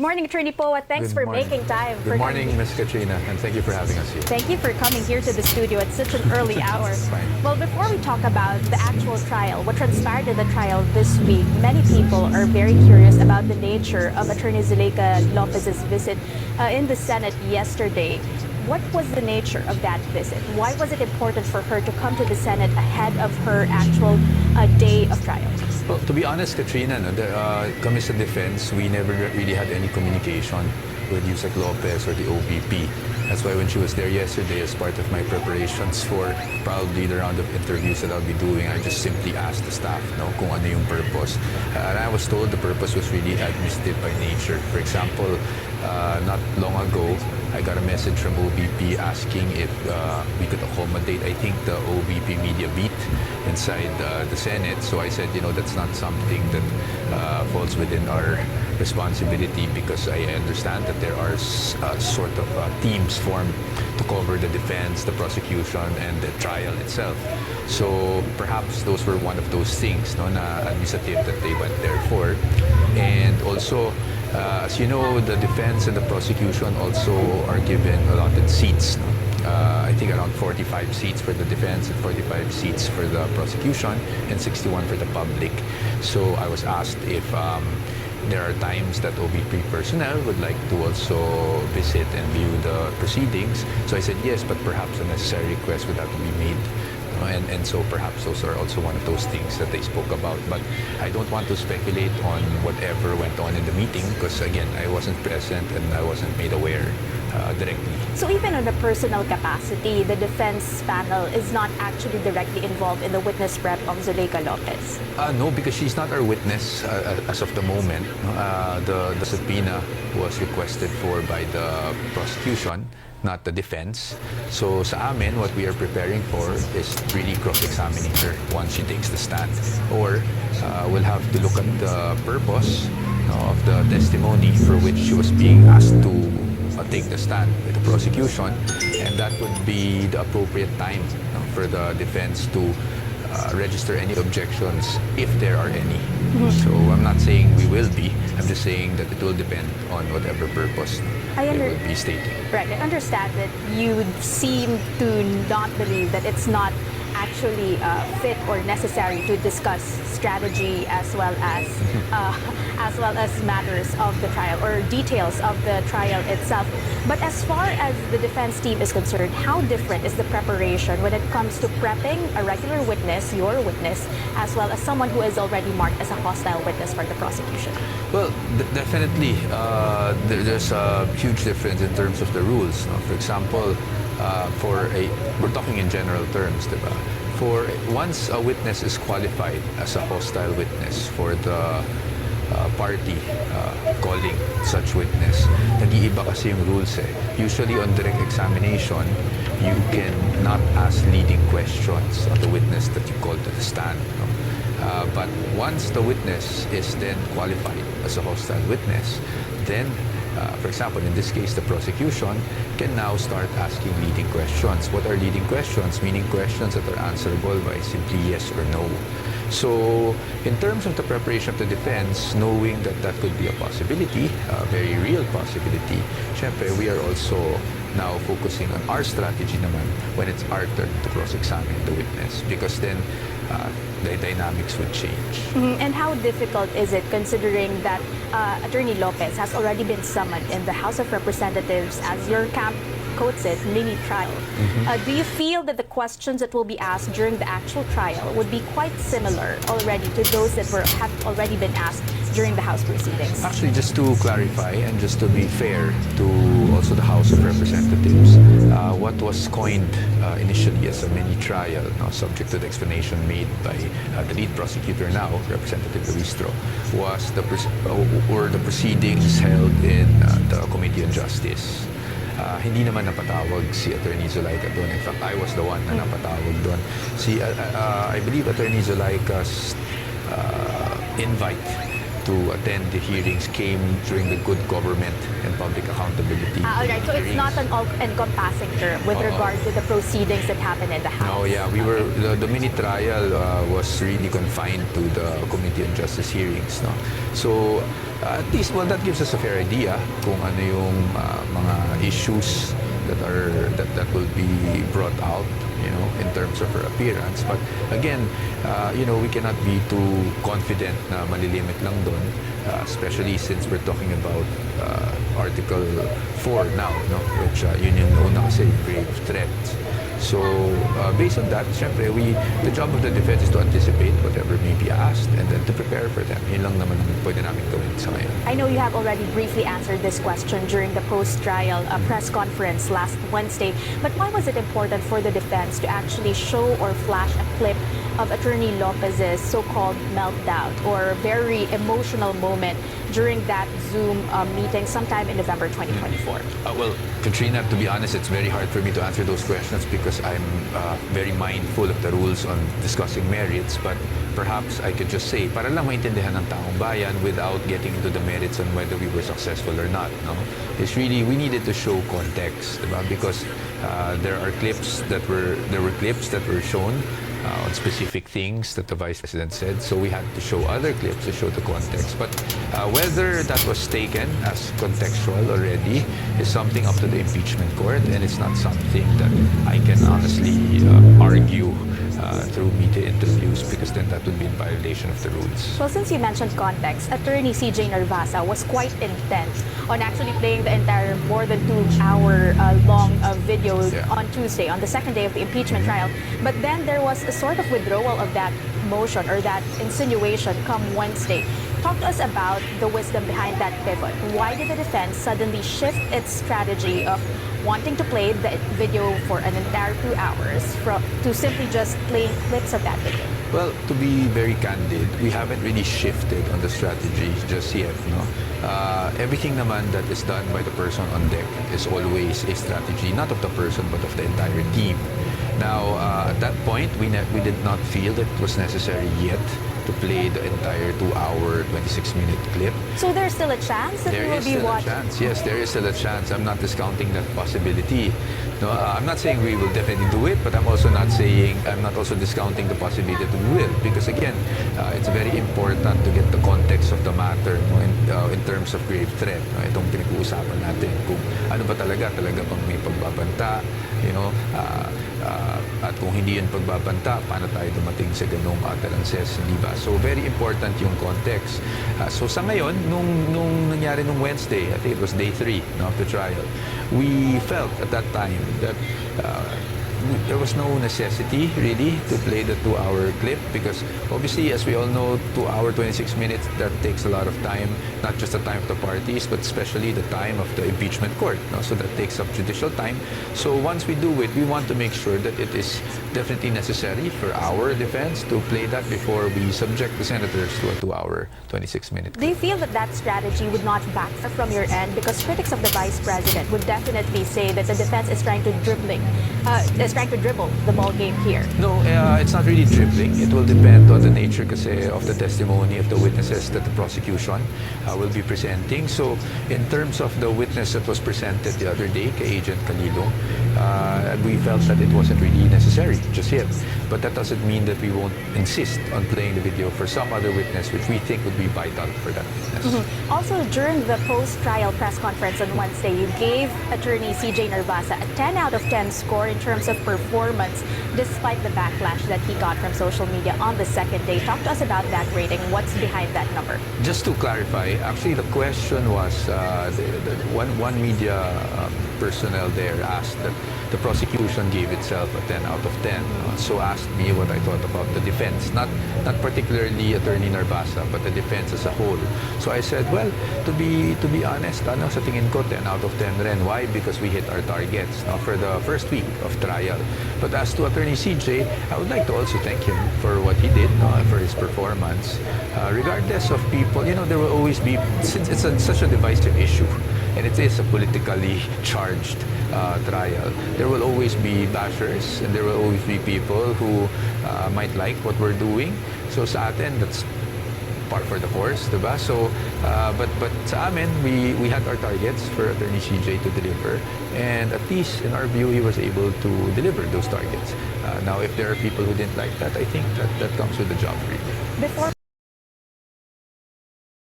Morning, Atty POA. Thanks for making time. Good morning, Ms. Katrina, and thank you for having us here. Thank you for coming here to the studio at such an early hour. Fine. Well, before we talk about the actual trial, what transpired in the trial this week, many people are very curious about the nature of Attorney Zuleika Lopez's visit in the Senate yesterday. What was the nature of that visit? Why was it important for her to come to the Senate ahead of her actual day of trial? Well, to be honest, Katrina, kami sa defense, we never really had any communication with Yusek Lopez or the OVP. That's why when she was there yesterday as part of my preparations for probably the round of interviews that I'll be doing, I just simply asked the staff kung ano yung purpose. And I was told the purpose was really administrative by nature. For example, not long ago, I got a message from OVP asking if we could accommodate, I think, the OVP media beat inside the Senate. So I said, that's not something that falls within our responsibility, because I understand that there are sort of teams formed to cover the defense, the prosecution, and the trial itself. So perhaps those were one of those things na administrative that they went there for. And also, as you know, the defense and the prosecution also are given allotted seats. I think around 45 seats for the defense and 45 seats for the prosecution and 61 for the public. So I was asked if there are times that OVP personnel would like to also visit and view the proceedings. So I said yes, but perhaps a necessary request would have to be made. And so perhaps those are also one of those things that they spoke about. But I don't want to speculate on whatever went on in the meeting, because again, I wasn't present and I wasn't made aware directly. So even on a personal capacity, the defense panel is not actually directly involved in the witness prep of Zuleika Lopez? No, because she's not our witness as of the moment. The subpoena was requested for by the prosecution, not the defense. So sa amin, what we are preparing for is really cross-examining her once she takes the stand. Or we'll have to look at the purpose of the testimony for which she was being asked to take the stand with the prosecution, and that would be the appropriate time for the defense to register any objections if there are any. So I'm not saying we will be, I'm just saying that it will depend on whatever purpose they will be stating. Right, I understand that you seem to not believe that it's not actually fit or necessary to discuss strategy as well as matters of the trial or details of the trial itself. But as far as the defense team is concerned, how different is the preparation when it comes to prepping a regular witness, your witness, as well as someone who is already marked as a hostile witness for the prosecution? Well, definitely there's a huge difference in terms of the rules. For example, we're talking in general terms, diba? Once a witness is qualified as a hostile witness for the party calling such witness, nag-iiba kasi yung rules eh. Usually on direct examination, you can not ask leading questions of the witness that you call to the stand. But once the witness is then qualified as a hostile witness, then for example, in this case, the prosecution can now start asking leading questions. What are leading questions? Meaning questions that are answerable by simply yes or no. So, in terms of the preparation of the defense, knowing that that could be a possibility, a very real possibility, syempre, we are also now focusing on our strategy naman when it's our turn to cross-examine the witness, because then the dynamics would change. And how difficult is it, considering that Attorney Lopez has already been summoned in the House of Representatives, as your camp quotes it, mini trial? Do you feel that the questions that will be asked during the actual trial would be quite similar already to those that have already been asked during the House proceedings? Actually, just to clarify and just to be fair to also the House of Representatives, what was coined initially as a mini trial, subject to the explanation made by the lead prosecutor now, Representative Luistro, was the proceedings held in the Committee on Justice. Hindi naman napatawag si Attorney Zuleika doon. In fact, I was the one na napatawag doon. I believe Attorney Zuleika's invite to attend the hearings came during the good government and public accountability. All right, so it's hearings. not an all-encompassing term with regard to the proceedings that happened in the House. No, yeah, the mini trial was really confined to the Committee on Justice hearings, no? So at least, well, that gives us a fair idea kung ano yung mga issues that will be brought out, in terms of her appearance. But again, we cannot be too confident na malilimit lang doon, especially since we're talking about Article 4 now, no? Which yun yung una kasi grave threats. So, based on that, syempre, the job of the defense is to anticipate whatever may be asked and then to prepare for them. Yun lang naman ang pwede namin gawin sa ngayon. I know you have already briefly answered this question during the post-trial press conference last Wednesday, but why was it important for the defense to actually show or flash a clip of Attorney Lopez's so-called meltdown or very emotional moment during that Zoom meeting sometime in November 2024? Well, Katrina, to be honest, it's very hard for me to answer those questions because I'm very mindful of the rules on discussing merits. But perhaps I could just say, para lang maintindihan ng taong bayan without getting into the merits on whether we were successful or not, no? It's really, we needed to show context, diba? Because there were clips that were shown on specific things that the Vice President said. So we had to show other clips to show the context. But whether that was taken as contextual already is something up to the impeachment court, and it's not something that I can honestly argue through media interviews, because then that would be in violation of the rules. Well, since you mentioned context, Attorney CJ Narvasa was quite intent on actually playing the entire more than 2-hour long video on Tuesday, on the second day of the impeachment trial. But then there was a sort of withdrawal of that motion or that insinuation come Wednesday. Talk to us about the wisdom behind that pivot. Why did the defense suddenly shift its strategy of wanting to play the video for an entire 2 hours to simply just playing clips of that video? Well, to be very candid, we haven't really shifted on the strategy just yet, no? Everything naman that is done by the person on deck is always a strategy, not of the person, but of the entire team. Now, at that point, we did not feel that it was necessary yet to play the entire 2-hour, 26-minute clip. So there's still a chance that we will be watching? Yes, there is still a chance. I'm not discounting that possibility. No, I'm not saying we will definitely do it, but I'm not also discounting the possibility that we will. Because again, it's very important to get the context of the matter, no, in terms of grave threat. No, itong pinag-uusapan natin kung ano ba talaga bang may pagbabanta, at kung hindi yun pagbabanta, paano tayo dumating sa ganong talanses, hindi ba? So very important yung context. So sa ngayon, nung nangyari nung Wednesday, I think it was day 3 of the trial, we felt at that time that there was no necessity really to play the 2-hour clip, because obviously, as we all know, 2-hour 26 minutes, that takes a lot of time, not just the time of the parties, but especially the time of the impeachment court, no? So that takes up judicial time. So once we do it, we want to make sure that it is definitely necessary for our defense to play that before we subject the senators to a 2-hour 26-minute clip. Do you feel that that strategy would not backfire from your end? Because critics of the Vice President would definitely say that the defense is trying to dribble the ball game here. No, it's not really dribbling. It will depend on the nature kasi of the testimony of the witnesses that the prosecution will be presenting. So, in terms of the witness that was presented the other day, kay Agent Canilong, we felt that it wasn't really necessary just yet. But that doesn't mean that we won't insist on playing the video for some other witness which we think would be vital for that witness. Also, during the post-trial press conference on Wednesday, you gave Attorney CJ Narvasa a 10 out of 10 score in terms of performance, despite the backlash that he got from social media on the second day. Talk to us about that rating. What's behind that number? Just to clarify, actually the question was, one media personnel there asked that the prosecution gave itself a 10 out of 10. So asked me what I thought about the defense, not particularly Attorney Narvasa, but the defense as a whole. So I said, well, to be honest, sa tingin ko 10 out of 10 rin. Why? Because we hit our targets for the first week of trial. But as to Attorney CJ, I would like to also thank him for what he did, for his performance. Regardless of people, there will always be, since it's such a divisive issue, and it is a politically charged trial, there will always be bashers and there will always be people who might like what we're doing. So sa atin, that's par for the course, diba? So, but sa amin, we had our targets for Attorney CJ to deliver, and at least in our view, he was able to deliver those targets. Now, if there are people who didn't like that, I think that comes with the job, really. Before